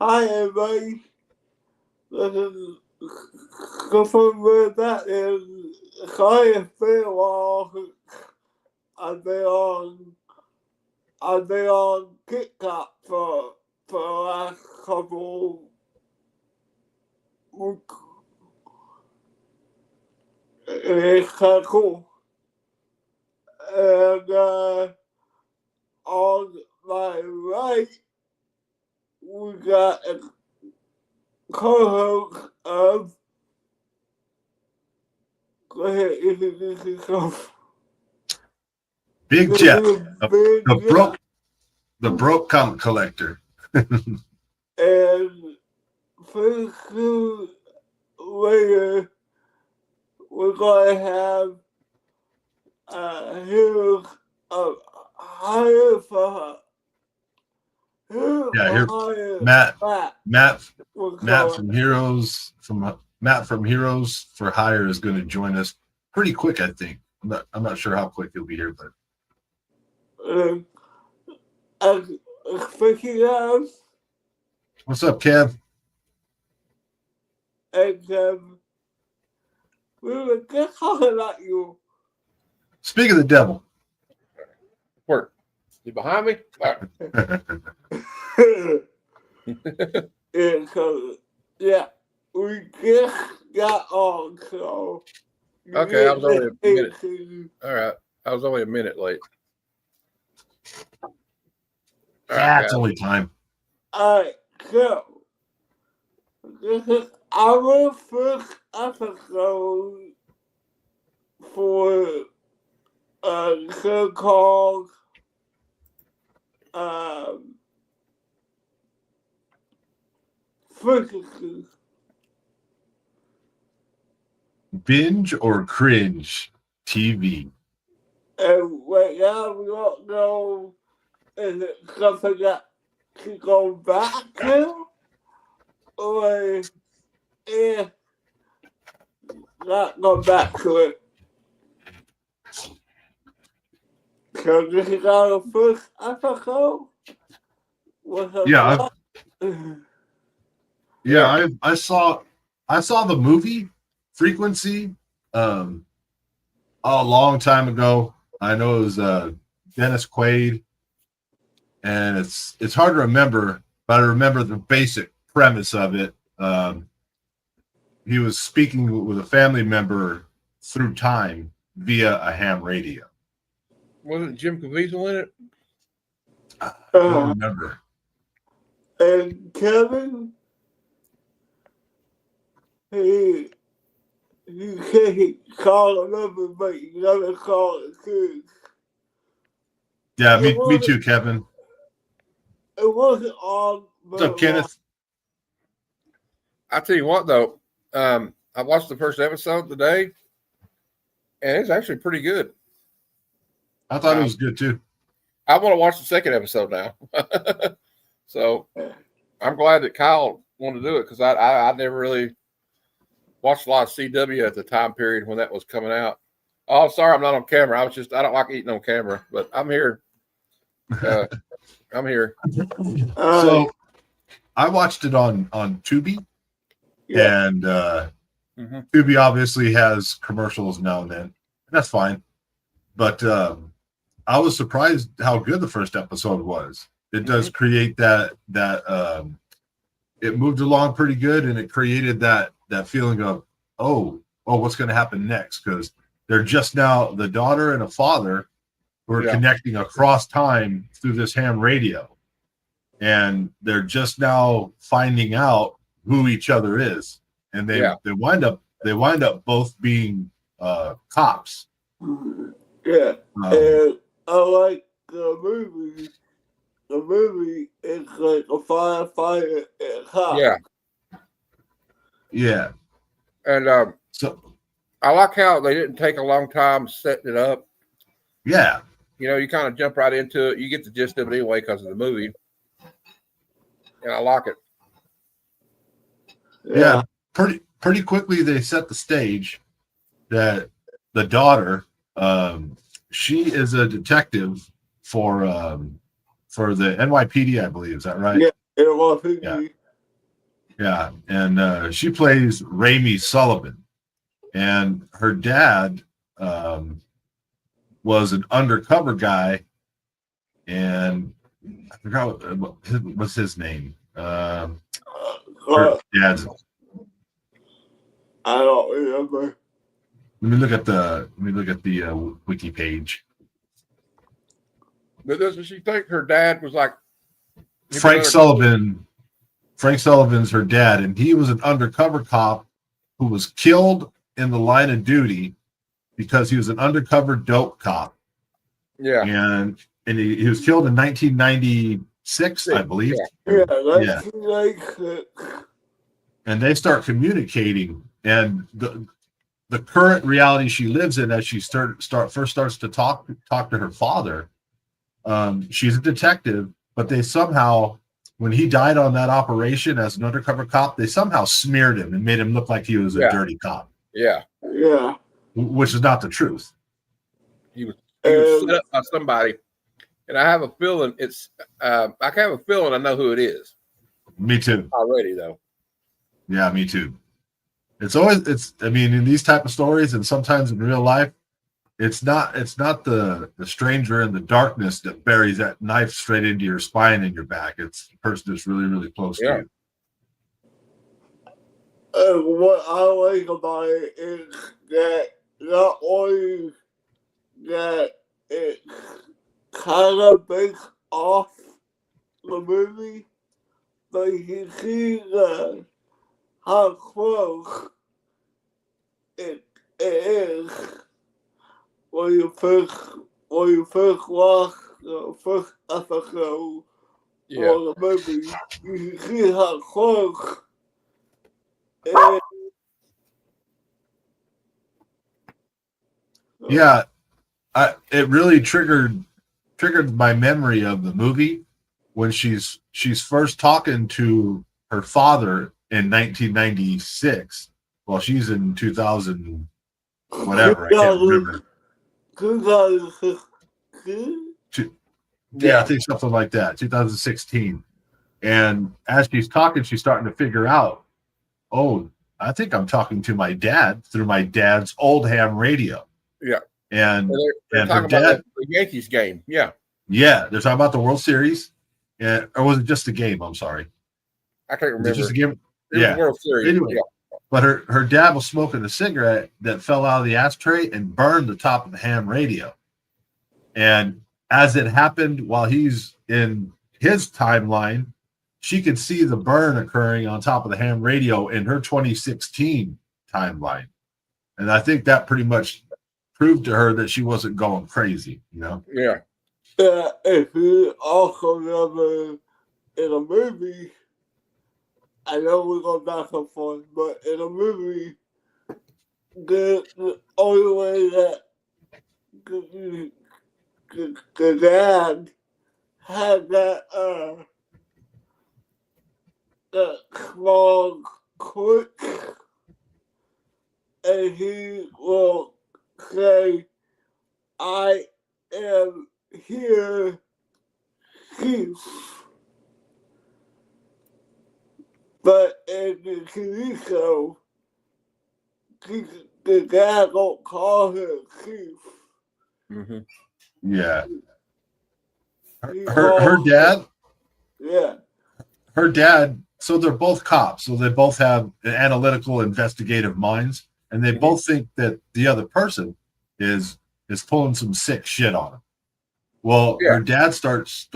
Hi everybody. This is confirmed that is sorry it's been a while. I've been on TikTok for the last couple weeks. It's kind of cool. And on my right we got a co-host of go ahead, introduce yourself. Big Jeff, Big the broke comic collector. and first later we're gonna have heroes of higher for Yeah, here Matt from Heroes for Hire is going to join us pretty quick. I think I'm not sure how quick he'll be here, but speaking of, what's up, Kev? and we were just talking about you. Speak of the devil. Work. You behind me? And so, yeah, we just got on, so. Okay, I was only a minute. All right, I was only a minute late. That's only time. All right, so this is our first episode for a show called Frequency. Binge or Cringe TV. And right now we don't know if it's something that to go back to or if not go back to it. So this is our first episode. I saw the movie Frequency a long time ago. I know it was Dennis Quaid, and it's hard to remember, but I remember the basic premise of it. He was speaking with a family member through time via a ham radio. Wasn't Jim Caviezel in it? I don't remember. And Kevin, he said he called a number, but he never called it too. Yeah, me too, Kevin. It wasn't on. What's up, Kenneth? I tell you what, though, I watched the first episode today, and it's actually pretty good. I thought it was good too. I want to watch the second episode now. So I'm glad that Kyle wanted to do it because I never really watched a lot of CW at the time period when that was coming out. Oh, sorry, I'm not on camera. I don't like eating on camera, but I'm here. I'm here. So I watched it on Tubi, and Tubi obviously has commercials now and then. That's fine, but I was surprised how good the first episode was. It does create that it moved along pretty good, and it created that feeling of what's going to happen next, because they're just now the daughter and a father who are connecting across time through this ham radio, and they're just now finding out who each other is, and they wind up both being cops. Yeah, and I like the movie. The movie is like a firefighter and cop. Yeah. And so I like how they didn't take a long time setting it up. Yeah. You know, you kind of jump right into it. You get the gist of it anyway because of the movie. And I like it. Yeah. Pretty quickly they set the stage that the daughter, she is a detective for the NYPD, I believe. Is that right? Yeah, NYPD. Yeah. Yeah, and she plays Raimi Sullivan, and her dad was an undercover guy, and I forgot what's his name. Her dad's. I don't remember. Let me look at the wiki page. But doesn't she think her dad was like Frank Sullivan? Frank Sullivan's her dad, and he was an undercover cop who was killed in the line of duty because he was an undercover dope cop. Yeah. And he was killed in 1996, I believe. Yeah, that's like and they start communicating, and the current reality she lives in, as she first starts to talk to her father, she's a detective, but they somehow, when he died on that operation as an undercover cop, they somehow smeared him and made him look like he was a dirty cop. Yeah, which is not the truth. He was set up by somebody, and I have a feeling it's I have a feeling I know who it is. Me too. Already though. Yeah, me too. I mean, in these type of stories, and sometimes in real life, it's not the stranger in the darkness that buries that knife straight into your spine and your back. It's the person that's really, really close to you. And what I like about it is that not only that it kind of based off the movie, but you see how close it is when you first watch the first episode of the movie. You see how close it is. Yeah, it really triggered my memory of the movie when she's first talking to her father in 1996. Well, she's in 2000, whatever. I can't remember. 2016? Yeah, I think something like that. 2016. And as she's talking, she's starting to figure out, oh, I think I'm talking to my dad through my dad's old ham radio. Yeah. And they're talking about the Yankees game. Yeah. Yeah, they're talking about the World Series. Or was it just a game? I'm sorry. I can't remember. Was it just a game? It was World Series. Anyway, but her dad was smoking a cigarette that fell out of the ashtray and burned the top of the ham radio. And as it happened while he's in his timeline, she could see the burn occurring on top of the ham radio in her 2016 timeline. And I think that pretty much proved to her that she wasn't going crazy, you know? Yeah. If you also remember in a movie, I know we're going back and forth, but in a movie, the only way that the dad had that small click, and he will say, I am here, Chief. But in the TV show, the dad don't call him Chief. Mm-hmm. Yeah. Her dad? Yeah. Her dad, so they're both cops, so they both have analytical, investigative minds, and they both think that the other person is pulling some sick shit on them. Well, her dad starts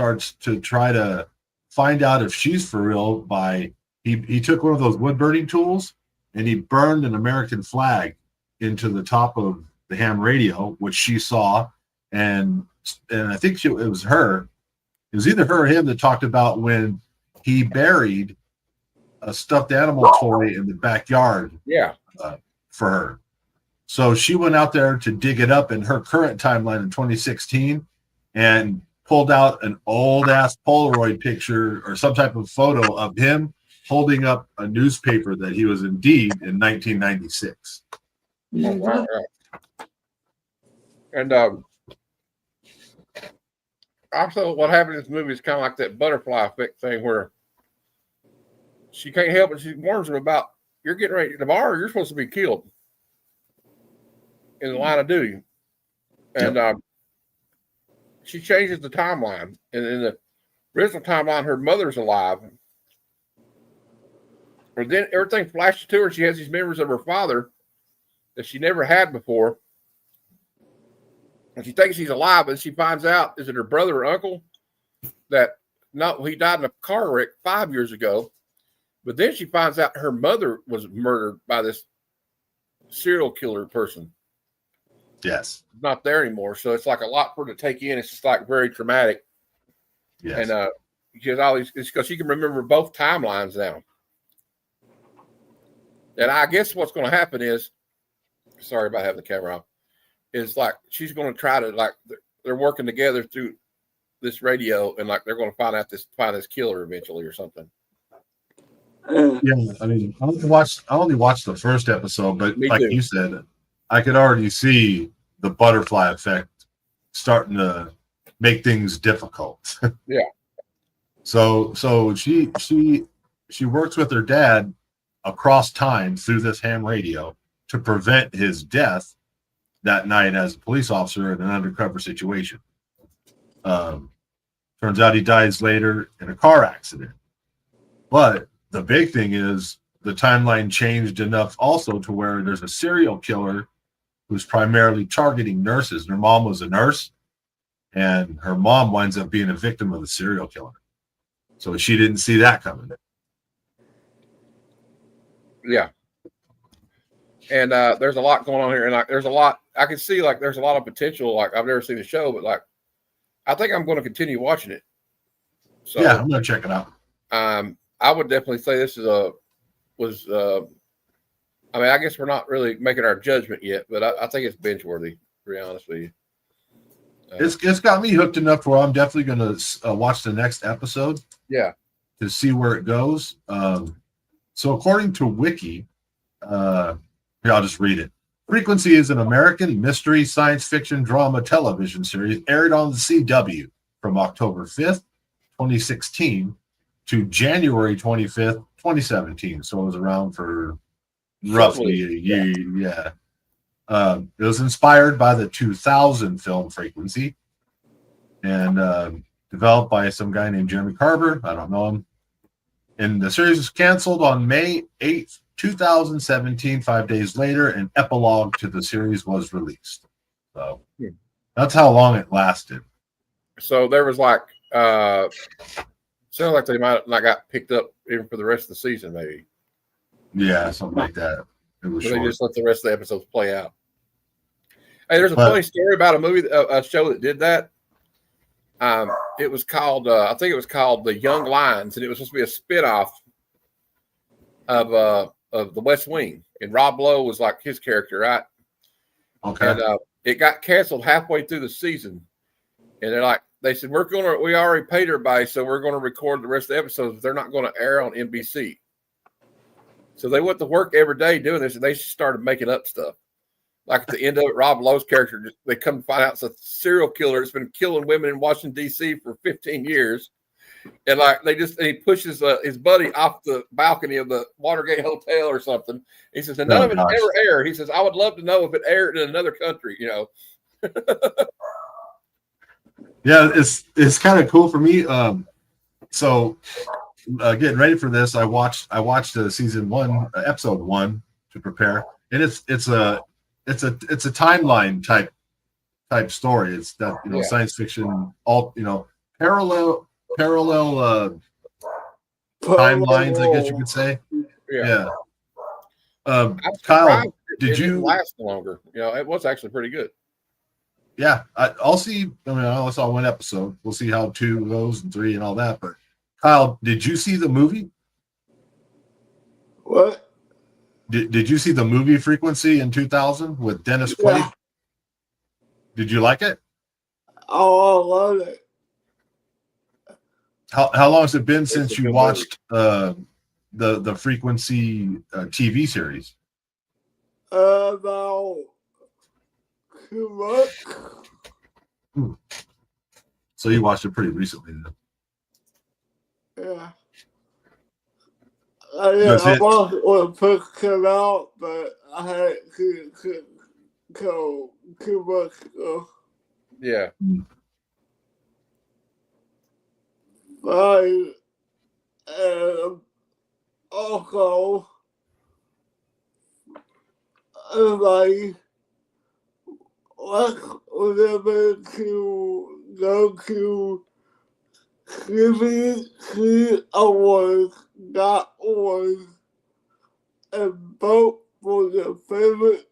to try to find out if she's for real by he took one of those wood burning tools and he burned an American flag into the top of the ham radio, which she saw, and I think it was her. It was either her or him that talked about when he buried a stuffed animal toy in the backyard. Yeah, for her. So she went out there to dig it up in her current timeline in 2016 and pulled out an old ass Polaroid picture or some type of photo of him holding up a newspaper that he was indeed in 1996. Oh, wow. And also what happened in this movie is kind of like that butterfly effect thing where she can't help it. She warns him about, you're getting ready tomorrow. You're supposed to be killed in the line of duty, and she changes the timeline. And in the original timeline, her mother's alive, but then everything flashes to her. She has these memories of her father that she never had before, and she thinks he's alive. And she finds out, is it her brother or uncle, that no, he died in a car wreck 5 years ago. But then she finds out her mother was murdered by this serial killer person. Yes. Not there anymore. So it's like a lot for her to take in. It's just like very traumatic. Yes. And she has all these, it's because she can remember both timelines now. And I guess what's going to happen is, sorry about having the camera off, is like she's going to try to, like, they're working together through this radio, and like they're going to find this killer eventually or something. Yeah, I mean, I only watched the first episode, but Me like too. you said, I could already see the butterfly effect starting to make things difficult. Yeah. So she works with her dad across time through this ham radio to prevent his death that night as a police officer in an undercover situation. Turns out he dies later in a car accident. But the big thing is the timeline changed enough also to where there's a serial killer who's primarily targeting nurses. And her mom was a nurse, and her mom winds up being a victim of a serial killer. So she didn't see that coming. Yeah. And there's a lot going on here. And like, there's a lot, I can see like there's a lot of potential. Like I've never seen the show, but like, I think I'm going to continue watching it. So yeah, I'm going to check it out. I would definitely say this is I mean, I guess we're not really making our judgment yet, but I think it's binge worthy, to be honest with you. It's got me hooked enough where I'm definitely going to watch the next episode. Yeah. To see where it goes. So according to Wiki, here, I'll just read it. Frequency is an American mystery science fiction drama television series aired on the CW from October 5th, 2016 to January 25th, 2017. So it was around for roughly a year. Yeah. It was inspired by the 2000 film Frequency and developed by some guy named Jeremy Carver. I don't know him. And the series was canceled on May 8th, 2017. 5 days later, an epilogue to the series was released. So that's how long it lasted. So there was like, sounds like they might have not got picked up even for the rest of the season, maybe. Yeah, something like that. It was They short. just let the rest of the episodes play out. Hey, there's a funny story about a show that did that. It was called, I think it was called The Young Lions, and it was supposed to be a spinoff of The West Wing. And Rob Lowe was like his character, right? Okay. And it got canceled halfway through the season. And they said, we already paid everybody, so we're going to record the rest of the episodes, but they're not going to air on NBC. So they went to work every day doing this, and they started making up stuff. Like at the end of it, Rob Lowe's character, they come to find out it's a serial killer that's been killing women in Washington, D.C. for 15 years. And like he pushes his buddy off the balcony of the Watergate Hotel or something. He says, and none of it ever aired. He says, I would love to know if it aired in another country, you know. Yeah, it's kind of cool for me. So getting ready for this, I watched season 1, episode 1 to prepare, and it's a timeline type story. It's that science fiction, all parallel timelines, I guess you could say. Yeah. Kyle, did you last longer? It was actually pretty good. Yeah, I'll see. I mean, I only saw one episode. We'll see how 2 goes and 3 and all that. But Kyle, did you see the movie? What? Did you see the movie Frequency in 2000 with Dennis Quaid? Did you like it? Oh, I love it. How long has it been since you watched the Frequency TV series? About 2 months. So you watched it pretty recently then. Yeah. I it. watched when it first came out, but I had too much stuff. Yeah. But also, like, let's remember to go to CBCAwards.org and vote for your favorite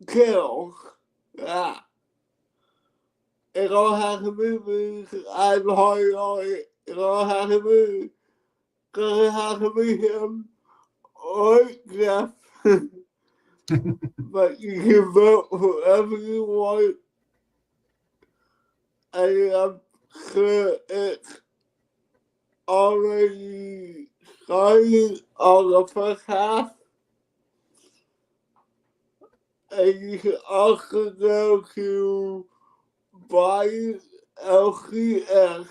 channels. Yeah. It don't have to be me, 'cause I'm hard on it. It don't have to be, because it has to be him or Jeff. But you can vote whoever you want. And I'm sure it's already started on the first half. And you can also go to Brian LCS,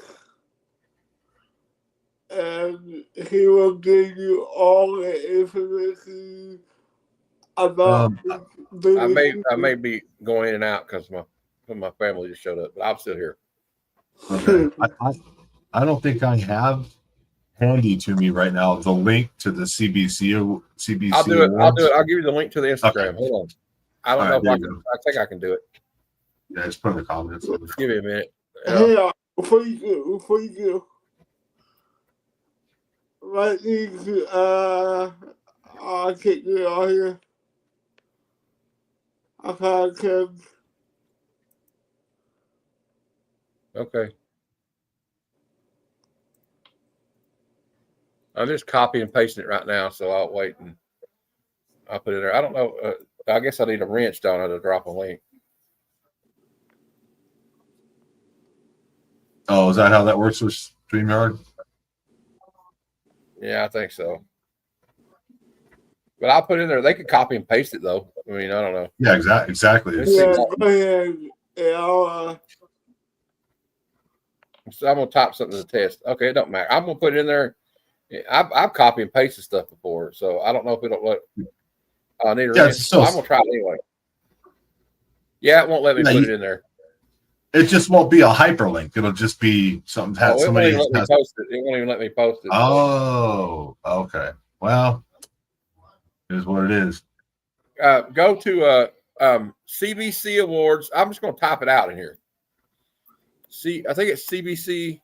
and he will give you all the information about I may be going in and out because my family just showed up, but I'm still here. Okay. I don't think I have handy to me right now the link to the CBC I'll do it. Awards. I'll give you the link to the Instagram. Okay. Hold on. I don't know if I can. I think I can do it. Yeah, just put in the comments. Give me a minute. Hey, before you do, let me I'll take you out here. I can. Okay. I'm just copy and pasting it right now, so I'll wait and I'll put it there. I don't know. I guess I need a wrench down there to drop a link. Oh, is that how that works with StreamYard? Yeah, I think so. But I'll put it in there. They could copy and paste it though. I mean, I don't know. Yeah, exactly. Yeah, go ahead. Yeah, So I'm gonna type something to the test. Okay, it don't matter. I'm gonna put it in there. I've copied and pasted stuff before, so I don't know if it'll let. I need a wrench. So I'm gonna try it anyway. Yeah, it won't let me put it in there. It just won't be a hyperlink. It'll just be something that somebody it won't even let me post it. Oh, okay. Well, here's what it is. Go to CBC Awards. I'm just going to type it out in here. I think it's CBC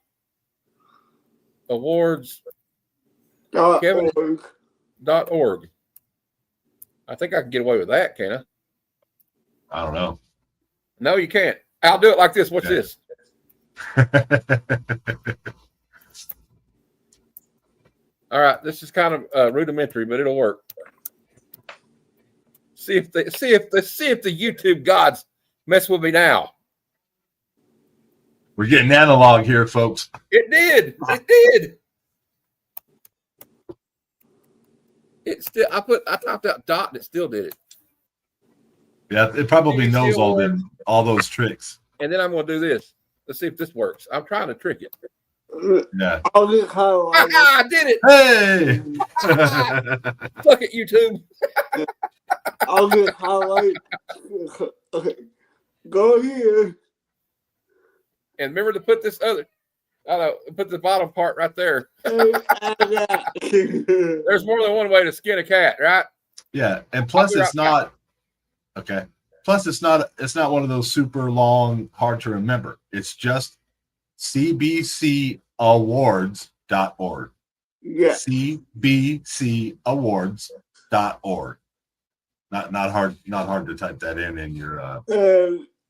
Awards. Kevin.org. I think I can get away with that, can I? I don't know. No, you can't. I'll do it like this. Watch this. All right, this is kind of rudimentary, but it'll work. See if the YouTube gods mess with me now. We're getting analog here, folks. It did. It did. It still. I typed out dot, and it still did it. Yeah, it probably knows all those tricks. And then I'm going to do this. Let's see if this works. I'm trying to trick it. Yeah. I'll just highlight. I did it. Hey. Fuck it, YouTube. I'll just highlight. Okay. Go here. And remember to put this other. Put the bottom part right there. There's more than one way to skin a cat, right? Yeah, and plus it's not. Okay. Plus, it's not one of those super long, hard to remember. It's just cbcawards.org. Yeah. cbcawards.org. Not hard to type that in your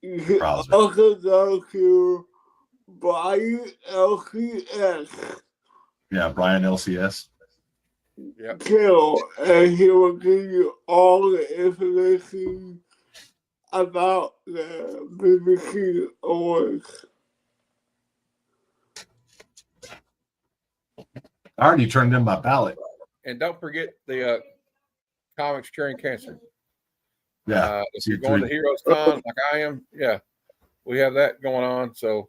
You can browser. also go to Brian LCS. Yeah, Brian LCS. Yep. Channel, and he will give you all the information about the BBC Awards. I already turned in my ballot. And don't forget the comics curing cancer. Yeah. If you're going to Heroes Con like I am, yeah, we have that going on. So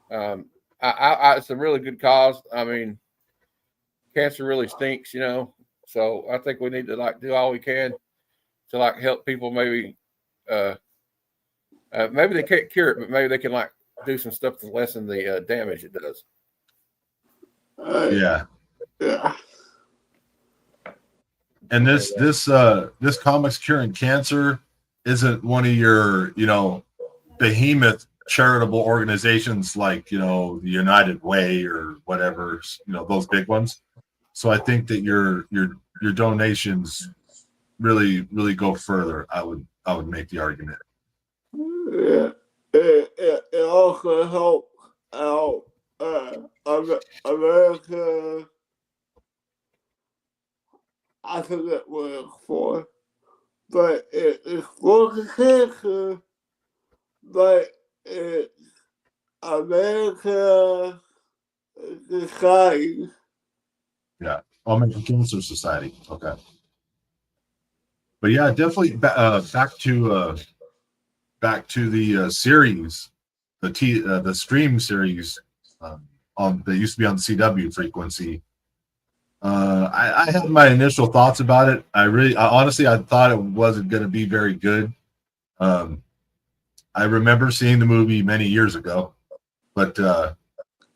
it's a really good cause. I mean, cancer really stinks, So I think we need to like do all we can to like help people. Maybe maybe they can't cure it, but maybe they can like do some stuff to lessen the damage it does. Yeah. Yeah. And this Comics Curing Cancer isn't one of your, behemoth charitable organizations like, the United Way or whatever, those big ones. So I think that your donations really, really go further. I would make the argument. Yeah. It also helps out America. I forget what it's for, but it's for the cancer, but it's America Society. Yeah, American Cancer Society. Okay, but yeah, definitely back to the series, the stream series on that used to be on the CW frequency. I had my initial thoughts about it. Honestly, I thought it wasn't going to be very good. I remember seeing the movie many years ago, but I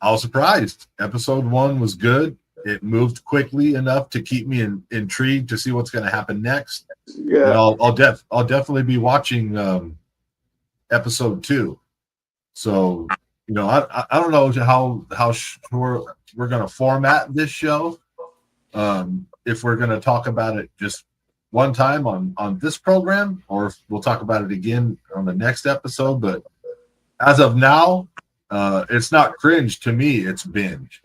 was surprised. Episode 1 was good. It moved quickly enough to keep me intrigued to see what's going to happen next. Yeah, And I'll definitely be watching episode 2. So I don't know how sure we're going to format this show. If we're going to talk about it just one time on this program, or if we'll talk about it again on the next episode. But as of now, it's not cringe to me, it's binge.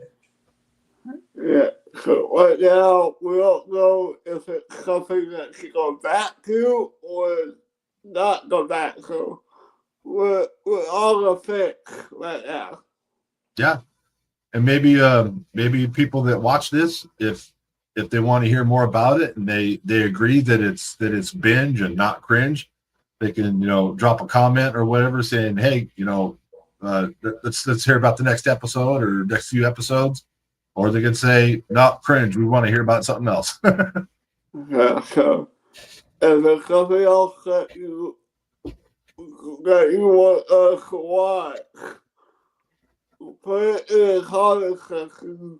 yeah. So right now, we don't know if it's something that she goes back to or not go back to. We're all a fix right now. Yeah. And maybe people that watch this, if they want to hear more about it and they agree that it's binge and not cringe, they can drop a comment or whatever saying, hey, let's hear about the next episode or next few episodes, or they can say not cringe, we want to hear about something else. Yeah. So, and there's something else that you want us to watch, put it in the comment section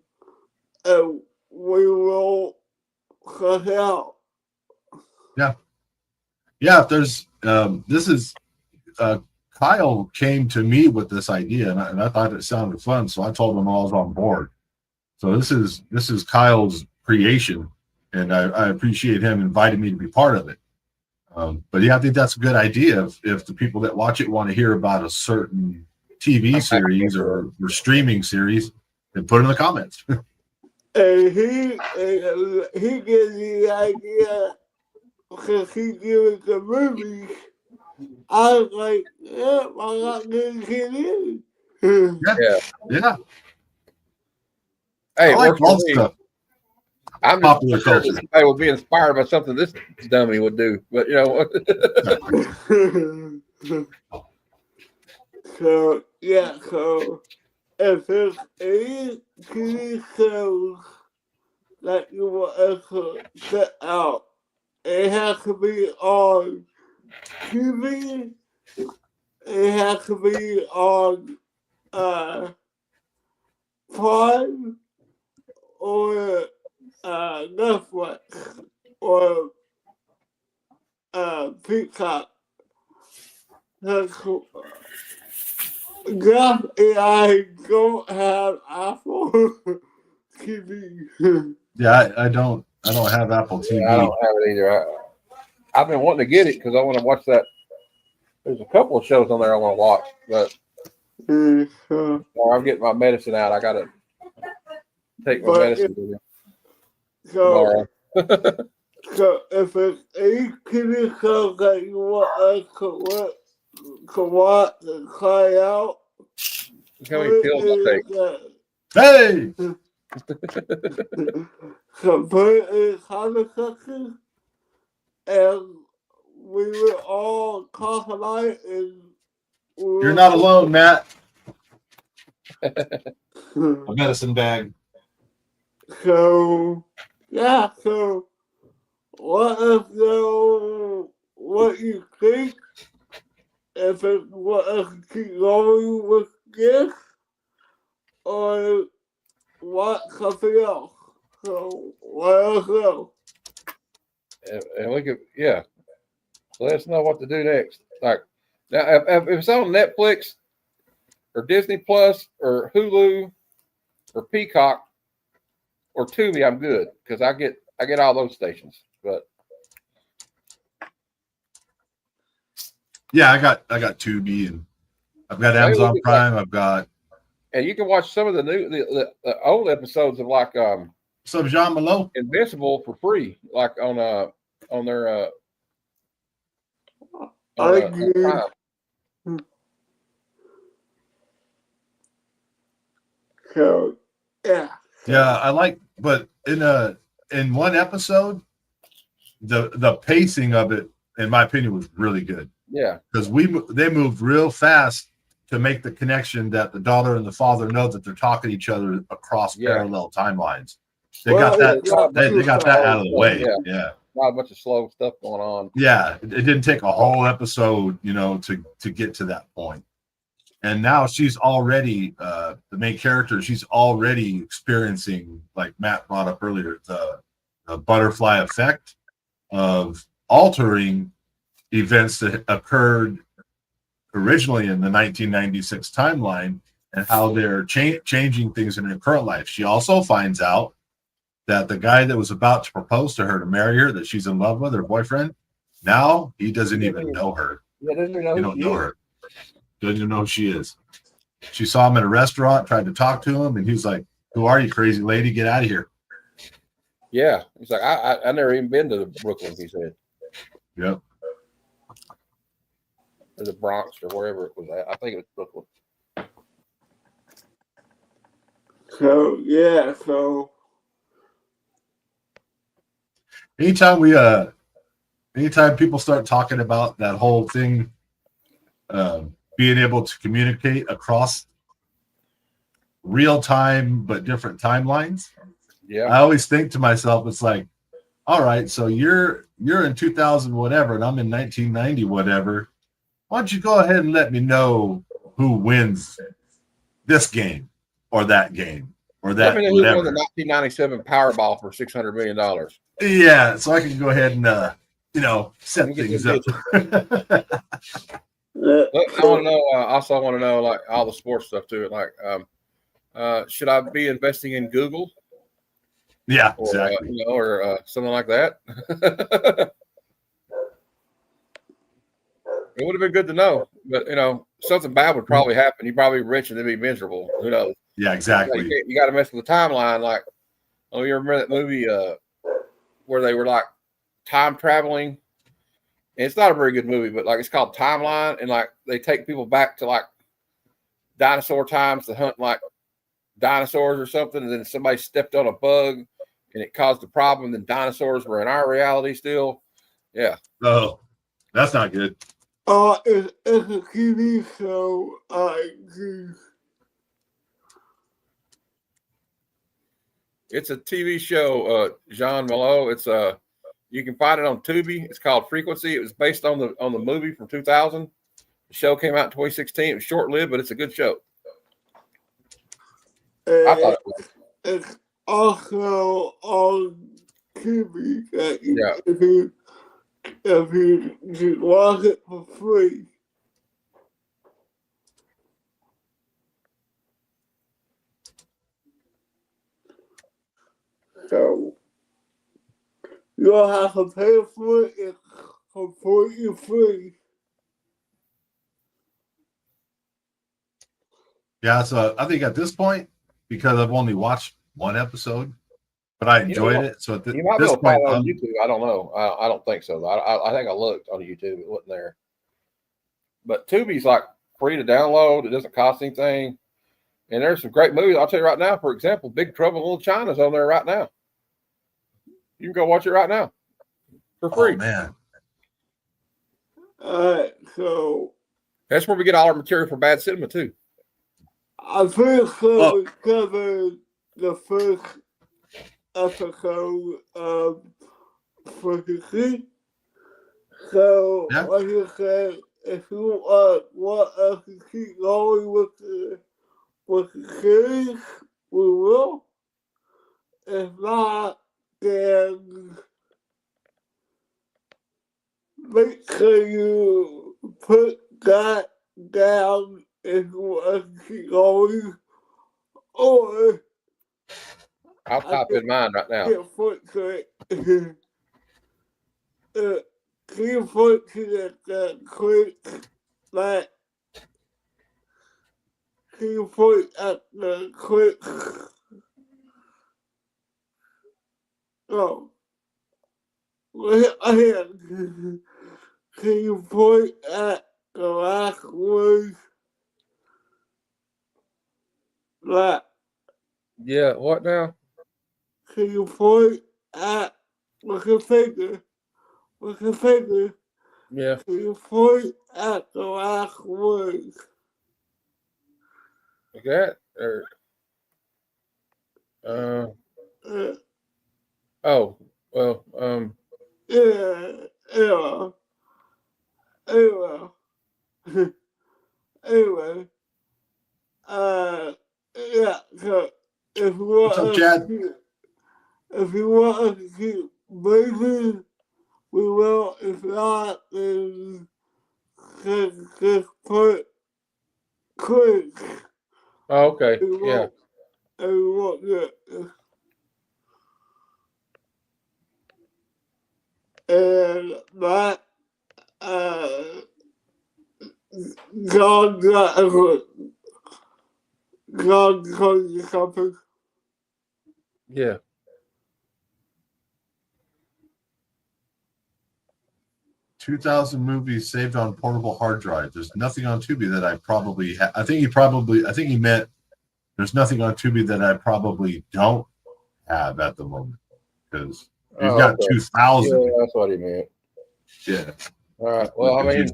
and we will cut it out. Yeah, if there's this is Kyle came to me with this idea and I thought it sounded fun, so I told him I was on board. So this is Kyle's creation, and I appreciate him inviting me to be part of it. But yeah, I think that's a good idea if the people that watch it want to hear about a certain TV series or streaming series, then put it in the comments. And he gave me the idea because he gave us the movie. I was like, yeah, why not get it in? Yeah. Hey, I it like works all for me. stuff. I'm Popular just sure culture. that somebody would be inspired by something this dummy would do, but So if there's any TV shows that you want us to set out, it has to be on TV, it has to be on Prime or Netflix or Peacock. Jeff and I don't have Apple TV. Yeah, I don't have Apple TV. I don't have it either. I've been wanting to get it because I want to watch that. There's a couple of shows on there I want to watch, but while I'm getting my medicine out, I gotta take my medicine with me tomorrow. So if it's any TV show that you want us to watch and try out, How many pills I take? Hey! So put it in the comment section and we will all talk about it. And You're not alone, Matt. A medicine bag. So, yeah, so let us know what you think. If it want us to keep going with this, or want something else. So let us know. And we could, yeah, let us know what to do next. Like now, if it's on Netflix or Disney Plus or Hulu or Peacock or Tubi, I'm good because I get all those stations. But Yeah, I got Tubi, and I've got Amazon Prime. I've got. And you can watch some of the old episodes of like What's up, Jean Malo? Invincible for free, like on their I agree. So yeah. Yeah, I like, but in one episode, the pacing of it, in my opinion, was really good. Yeah, because they moved real fast to make the connection that the daughter and the father know that they're talking to each other across parallel timelines. They got that. They got that out of the way. Yeah. Not a bunch of slow stuff going on. Yeah, it didn't take a whole episode, to get to that point. And now she's already the main character. She's already experiencing, like Matt brought up earlier, the butterfly effect of altering events that occurred originally in the 1996 timeline and how they're changing things in her current life. She also finds out that the guy that was about to propose to her to marry her, that she's in love with, her boyfriend, now he doesn't even know her. Yeah, doesn't even know he don't know her. Doesn't even know who she is. She saw him at a restaurant, tried to talk to him, and he was like, "Who are you, crazy lady? Get out of here." Yeah, he's like, I never even been to Brooklyn. He said, "Yep." Or the Bronx or wherever it was at. I think it was Brooklyn. So yeah, so anytime people start talking about that whole thing, being able to communicate across real time but different timelines, yeah, I always think to myself, it's like, all right, so you're in 2000 whatever, and I'm in 1990 whatever. Why don't you go ahead and let me know who wins this game or that game or that? Let me know who won the 1997 Powerball for $600 million. Yeah, so I can go ahead and set things up. I want to know. Also, want to know like all the sports stuff too. Like, should I be investing in Google? Yeah, or, exactly. Or something like that. It would have been good to know, but something bad would probably happen. You'd probably be rich and then be miserable. Who knows? Yeah, exactly. You got to mess with the timeline. Like, you remember that movie where they were like time traveling? And it's not a very good movie, but like it's called Timeline, and like they take people back to like dinosaur times to hunt like dinosaurs or something, and then somebody stepped on a bug and it caused a problem. Then dinosaurs were in our reality still. Yeah. Oh, that's not good. It's a TV show. It's a TV show, Jean Malo. It's you can find it on Tubi. It's called Frequency. It was based on the movie from 2000. The show came out in 2016. It was short lived, but it's a good show. I thought it was. It's also on TV. If you just watch it for free. So you don't have to pay for it. It's completely free. Yeah, so I think at this point, because I've only watched one episode, but I enjoyed it. So you might be able to find it on YouTube. I don't know. I don't think so. I think I looked on YouTube. It wasn't there. But Tubi's like free to download. It doesn't cost anything. And there's some great movies. I'll tell you right now, for example, Big Trouble in Little China's on there right now. You can go watch it right now for free. Oh, man. So that's where we get all our material for Bad Cinema too. I think so. We covered the first episode of frequency. So, Yeah. like I said, if you want us to keep going with the series, we will. If not, then make sure you put that down if you want to keep going. Or I'll type in mine right now. get put to it. Can you put to the quick that can you put at the quick oh here can you point at the last word that Yeah, what now? can you point at with your finger Yeah. can you point at the last word Like that? Or oh, well, yeah anyway yeah so if you What's want up, Chad? if you want us to keep moving, we will. If not, then just put quick. oh, okay. We Yeah. won't, and we won't get. And that, God told you something. Yeah. $2,000 movies saved on portable hard drive. There's nothing on Tubi that I probably have. I think he meant there's nothing on Tubi that I probably don't have at the moment because he's got okay. 2,000. Yeah, that's what he meant. Yeah. All right. Well, I mean,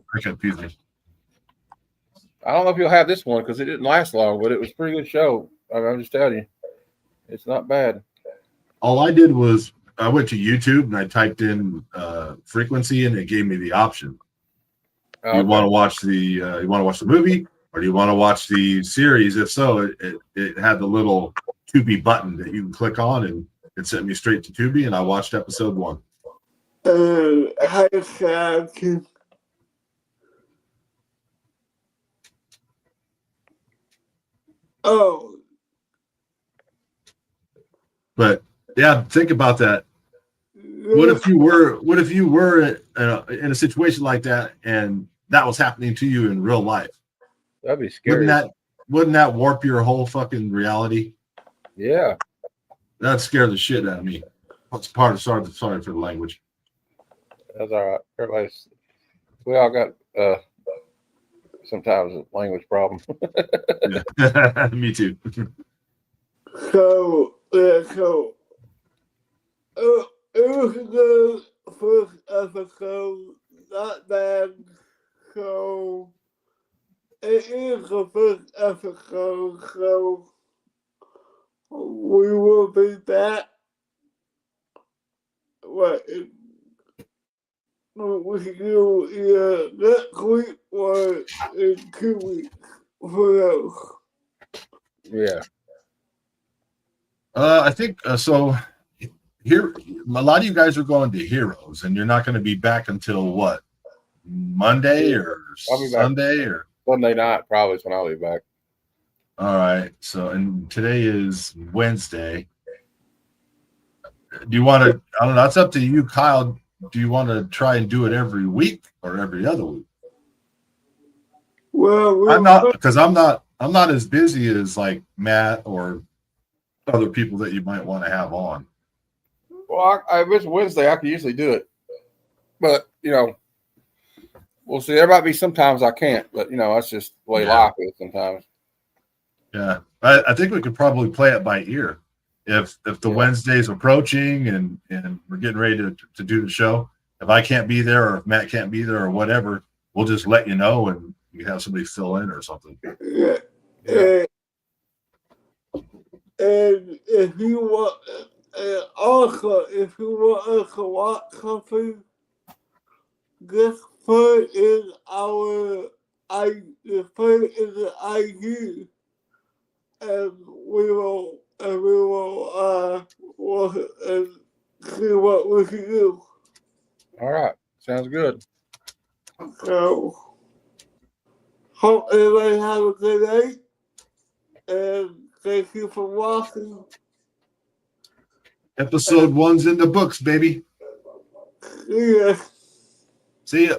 I don't know if you'll have this one because it didn't last long, but it was a pretty good show. I'm just telling you, it's not bad. All I did was I went to YouTube and I typed in frequency and it gave me the option. Okay. You want to watch the movie or do you want to watch the series? If so, it had the little Tubi button that you can click on and it sent me straight to Tubi and I watched episode 1. Hi, Sam. Oh. But yeah, think about that. What if you were in a situation like that and that was happening to you in real life? That'd be scary. Wouldn't that warp your whole fucking reality? Yeah. That'd scare the shit out of me. That's part of sorry for the language. That's all right. We all got sometimes a language problem. Yeah. Me too. So it was a good first episode, not bad. So it is the first episode, so we will be back. What? We can do either next week or in 2 weeks for those. Yeah. I think so. Here, a lot of you guys are going to Heroes, and you're not going to be back until what? Monday or Sunday or Sunday night? Probably is when I'll be back. All right. So, and today is Wednesday. Do you want to? I don't know. That's up to you, Kyle. Do you want to try and do it every week or every other week? Well, I'm not because I'm not as busy as like Matt or other people that you might want to have on. Well, if it's Wednesday, I can usually do it, but we'll see. There might be sometimes I can't, but that's just the way life is sometimes. Yeah, I think we could probably play it by ear. If the Wednesday's approaching and we're getting ready to do the show, if I can't be there or if Matt can't be there or whatever, we'll just let you know and you have somebody fill in or something. Yeah. And if you want, if you want us to watch something, just put it in just put it in the IG, and we will watch it and see what we can do. All right. Sounds good. So, hope everybody have a good night, and thank you for watching. Episode 1's in the books, baby. Yeah. See ya.